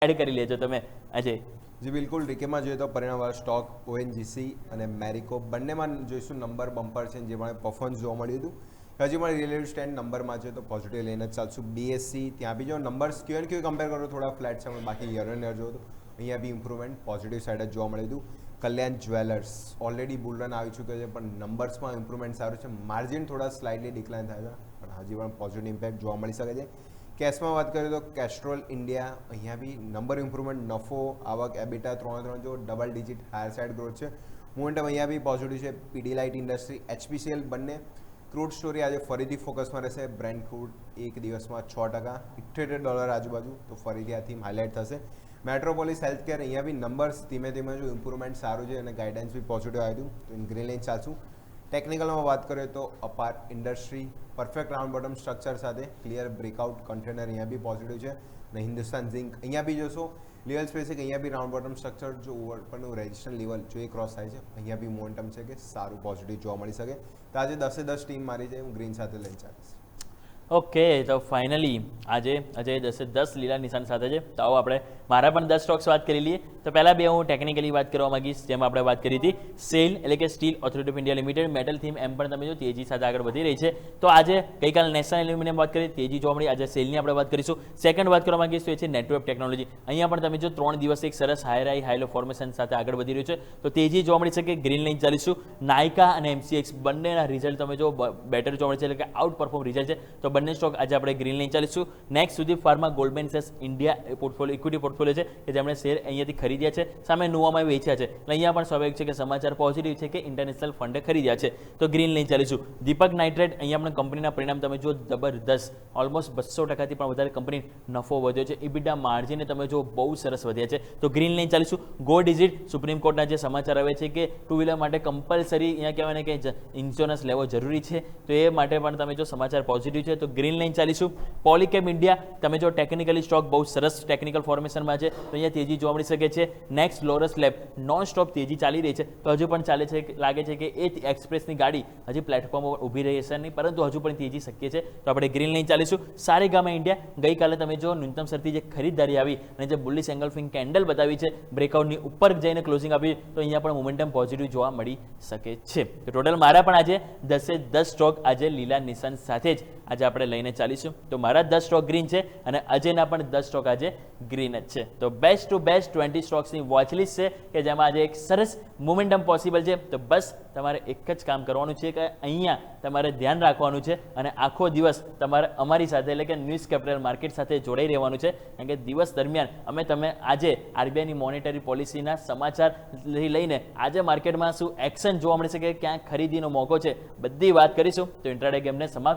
Add કરી લેજો તમે આજે. જી બિલકુલ, ડીકેમાં જોઈએ તો પરિણામવાળા સ્ટોક ઓએનજીસી અને મેરિકો બંનેમાં જોઈશું નંબર બમ્પર છે, જેમાં પરફોર્મન્સ જોવા મળ્યું હતું. હજી પણ રિલેટિવ સ્ટેન્ડ નંબરમાં છે તો પોઝિટિવ લઈને જ ચાલશું. બીએસસી ત્યાં બી જો નંબર્સ ક્યુ કમ્પેર કરો થોડા ફ્લેટ છે, બાકી યર એન્ડ યર જો તો અહીંયા બી ઇમ્પ્રુવમેન્ટ પોઝિટિવ સાઈડ જ જોવા મળ્યું હતું. કલ્યાણ જ્વેલર્સ ઓલરેડી બુલ રન આવી ચૂક્યો છે, પણ નંબર્સમાં ઇમ્પ્રુવમેન્ટ સારું છે. માર્જિન થોડા સ્લાઇટલી ડિક્લાઇન થાય છે, પણ હજી પણ પોઝિટિવ ઇમ્પેક્ટ જોવા મળી શકે છે. કેશમાં વાત કરીએ તો કેસ્ટ્રોલ ઇન્ડિયા અહીંયા બી નંબર ઇમ્પ્રુવમેન્ટ, નફો, આવક, એબિટા 3 જો double digit higher side growth છે. મોમેન્ટમ અહીંયા બી પોઝિટિવ છે. પીડીલાઇટ ઇન્ડસ્ટ્રી, એચપીસીએલ બંને. ક્રૂડ સ્ટોરી આજે ફરીથી ફોકસમાં રહેશે. બ્રેન્ટ ક્રૂડ એક દિવસમાં 6%, $78 આજુબાજુ, તો ફરીથી આ થીમ હાઇલાઇટ થશે. મેટ્રોપોલિસ હેલ્થકેર અહીંયા બી નંબર્સ ધીમે ધીમે જો ઇમ્પ્રુવમેન્ટ સારું છે અને ગાઈડન્સ બી પોઝિટિવ આવ્યું હતું, તો ઇન ગ્રીન લાઇન ચાલશું. ટેકનિકલમાં વાત કરીએ તો અપાર industry perfect round bottom structure સાથે ક્લિયર બ્રેકઆઉટ કન્ટેનર અહીંયા બી પોઝિટિવ છે. અને હિન્દુસ્તાન ઝિંક અહીંયા બી જોશો લેવલ સ્પેસિફિક, અહીંયા બી રાઉન્ડ બોટમ સ્ટ્રક્ચર જો ઓવર પરનું રેઝિસ્ટન્સ લેવલ જો એ ક્રોસ થાય છે, અહીંયા બી મોમેન્ટમ છે કે સારું પોઝિટિવ જોવા મળી શકે. તો આજે 10 ટીમ મારી છે, હું ગ્રીન સાથે લઈને ચાલીશ. ઓકે, તો ફાઇનલી આજે અજય 10 લીલા નિશાન સાથે છે. તો આવો આપણે મારા પણ 10 સ્ટોક્સ વાત કરી લઈએ. તો પહેલાં બે હું ટેકનિકલી વાત કરવા માંગીશ, જેમ આપણે વાત કરી હતી સેલ એટલે કે steel authority of India limited metal થીમ એમ પણ તમે જો તેજી સાથે આગળ વધી રહી છે. તો આજે ગઈકાલે નેશનલ એલ્યુમિનિયમ વાત કરી, તેજી જોવા મળી. આજે સેલની આપણે વાત કરીશું. સેકન્ડ વાત કરવા માંગીશ તો એ છે નેટવર્ક ટેકનોલોજી. અહીંયા પણ તમે જો 3 દિવસ એક સરસ હાઈ લો ફોર્મેશન સાથે આગળ વધી રહ્યું છે, તો તેજી જોવા મળી શકે. Green line ચાલીશું. નાયકા અને એમસીએક્સ બંનેના રિઝલ્ટ તમે જો બેટર જોવા મળે છે, એટલે કે આઉટ પરફોર્મ રિઝલ્ટ છે, તો બંને સ્ટોક આજે આપણે ગ્રીન લાઇન ચાલીશું. નેક્સ્ટ સુધી ફાર્મા ગોલ્ડમેન સેક્સ ઇન્ડિયા પોર્ટફોલિયો ઇક્વિટી પોર્ટફોલિયો છે કે જેમણે શેર અહીંયાથી ખરીદ્યા છે, સામે નુવામાં વેચ્યા છે. એટલે અહીંયા પણ સ્વાભાવિક છે કે સમાચાર પોઝિટિવ છે કે ઇન્ટરનેશનલ ફંડે ખરીદ્યા છે, તો ગ્રીન લાઇન ચાલીશું. દીપક નાઇટ્રેટ અહીંયા પણ કંપનીના પરિણામ તમે જો જબરદસ્ત, ઓલમોસ્ટ 200%થી પણ વધારે કંપની નફો વધ્યો છે. ઇબીટા માર્જિને તમે જો બહુ સરસ વધ્યા છે, તો ગ્રીન લાઇન ચાલીશું. ગો ડિજિટ સુપ્રીમ કોર્ટના જે સમાચાર આવે છે કે 2 વ્હીલર માટે કમ્પલસરી અહીંયા કહેવાય ને કે ઇન્સ્યોરન્સ લેવો જરૂરી છે, તો એ માટે પણ તમે જો સમાચાર પોઝિટિવ છે, તો ગ્રીન લાઇન ચાલીશું. પોલીકેમ ઇન્ડિયા તમે જો ટેકનિકલી સ્ટોક બહુ સરસ ટેકનિકલ ફોર્મેશનમાં છે, તો અહીંયા તેજી જોવા મળી શકે છે. Next Laurus lab non stop તેજી ચાલી રહી છે, તો હજુ પણ ચાલે છે, લાગે છે કે એ એક્સપ્રેસની ગાડી હજી પ્લેટફોર્મ પર ઊભી રહી હશે નહીં, પરંતુ હજુ પણ તેજી શક્ય છે, તો આપણે ગ્રીન લાઇન ચાલીશું. સારેગામા ઇન્ડિયા ગઈકાલે તમે જો ન્યૂનતમ શરતી જે ખરીદદારી આવી અને જે બુલિશ એંગલ્ફિંગ કેન્ડલ બતાવી છે, બ્રેકઆઉટની ઉપર જઈને ક્લોઝિંગ આપી, તો અહીંયા પણ મોમેન્ટમ પોઝિટિવ જોવા મળી શકે છે. તો ટોટલ મારા પણ આજે 10 સ્ટોક આજે લીલા નિશાન સાથે જ આજે આપણે લઈને ચાલીશું. તો મારા 10 સ્ટોક ગ્રીન છે અને અજયના પણ 10 સ્ટોક આજે ગ્રીન જ છે. તો બેસ્ટ ટુ બેસ્ટ 20 સ્ટોક્સની વોચલિસ્ટ છે કે જેમાં આજે એક સરસ મોમેન્ટમ પોસિબલ છે. તો બસ તમારે એક જ કામ કરવાનું છે કે અહીંયા તમારે ધ્યાન રાખવાનું છે અને આખો દિવસ તમારે અમારી સાથે એટલે કે ન્યૂઝ કેપિટલ માર્કેટ સાથે જોડાઈ રહેવાનું છે, કારણ કે દિવસ દરમિયાન તમે આજે આરબીઆઈની મોનેટરી પોલિસીના સમાચારથી લઈને આજે માર્કેટમાં શું એક્શન જોવા મળે છે કે ક્યાં ખરીદીનો મોકો છે, બધી વાત કરીશું. તો ઇન્ટ્રાડે ગેમને સમાપ્ત